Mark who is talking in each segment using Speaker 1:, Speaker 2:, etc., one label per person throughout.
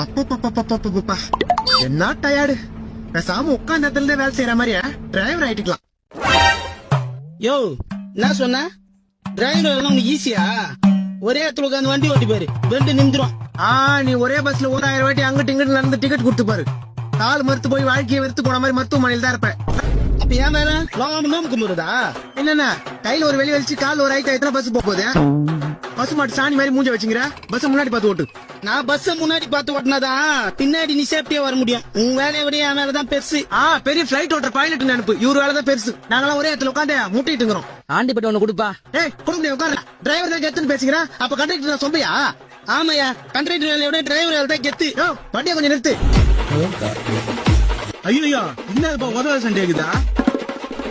Speaker 1: அப்பப்பா என்ன டயர்டு. பேசாம உட்கார்ந்த இடத்துல வேலை செய்யற மாதிரியா டிரைவர் ஆயிட்டுக்கலாம்.
Speaker 2: யோ என்ன சொன்ன? டிரைவர் உனக்கு ஈஸியா? ஒரே இடத்துல உட்காந்து வண்டி ஓட்டி பாரு, ரெண்டு நிமிடம்.
Speaker 1: நீ ஒரே பஸ்ல 1000 வாட்டி அங்கிட்டு இங்கிட்டு நடந்து டிக்கெட் கொடுத்து பாரு. கால் மறுத்து போய் வாழ்க்கையை வெறுத்து போன மாதிரி மருத்துவமனையில் தான் இருப்பேன்.
Speaker 2: அப்ப ஏன் வேற லோகம் கும்பிடுறதா?
Speaker 1: என்னன்னா கையில ஒரு வெளி வச்சு கால் ஒரு ஆயிட்டா எத்தனை பஸ் போகுது? பஸ் மாட்டு சாணி மாதிரி மூஞ்ச வச்சுங்கிற. பஸ் முன்னாடி பார்த்து ஓட்டு.
Speaker 2: நான் பஸ் முன்னாடி பார்த்து ஓட்டினாதான் பின்னாடி நீ சேஃப்டியா வர முடியும். உன் வேலையை விட என் வேலைதான் பெருசு.
Speaker 1: பெரிய பிளைட் ஓட்டுற பைலட் நினைப்பு. இவரு வேலைதான் பெருசு. நாங்களாம் ஒரே இடத்துல உட்காந்து முட்டிட்டு இருக்கிறோம்.
Speaker 2: ஆண்டிப்பட்ட ஒண்ணு கொடுப்பா.
Speaker 1: கொடுக்க முடியும் உட்கார. டிரைவர் தான் கெத்துன்னு பேசுகிறேன். அப்ப கண்டக்டர் சொல்றியா?
Speaker 2: ஆமாயா, கண்டக்டர் வேலையை விட டிரைவர் வேலை தான் கெத்து.
Speaker 1: வண்டியை கொஞ்சம் நிறுத்து.
Speaker 3: ஐயோ என்ன உதவ சண்டேக்குதா?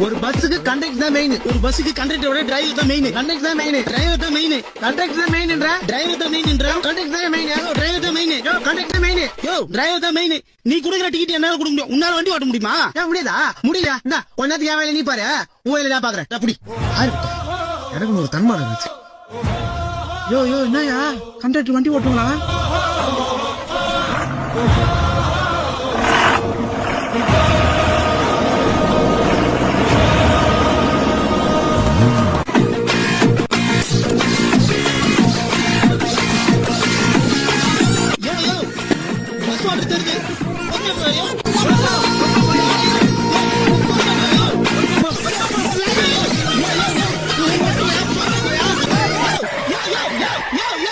Speaker 1: ஒரு பஸ்ஸுக்கு கண்டக்டர் தான் மெயின்.
Speaker 2: ஒரு பஸ்ஸுக்கு கண்டக்டர் விட டிரைவர் தான் மெயின்.
Speaker 1: கண்டக்டர் தான் மெயின்.
Speaker 2: டிரைவர் தான் மெயின்.
Speaker 1: கண்டக்டர் தான் மெயின்.
Speaker 2: டிரைவர் தான் மெயின்.
Speaker 1: கண்டக்டர் தான் மெயின்.
Speaker 2: டிரைவர் தான் மெயின்.
Speaker 1: கண்டக்டர் தான் மெயின்.
Speaker 2: யோ டிரைவர் தான் மெயின். நீ குடுக்குற டிக்கெட் என்னால கொடுக்க முடியும்? உன்னால வண்டி ஓட்ட முடியுமா?
Speaker 1: முடியுதா? முடியல. இந்த கொஞ்ச நேரத்துக்கு என் வேலை நீ பாரு, உன் வேலை நான் பாக்குறேன். அப்படி எனக்கு ஒரு தன்மானம் இருந்துச்சு.
Speaker 3: யோ என்னயா கண்டக்டர் வண்டி ஓட்டுங்களா?
Speaker 2: பஸ் ஓட்ட தெரிஞ்சு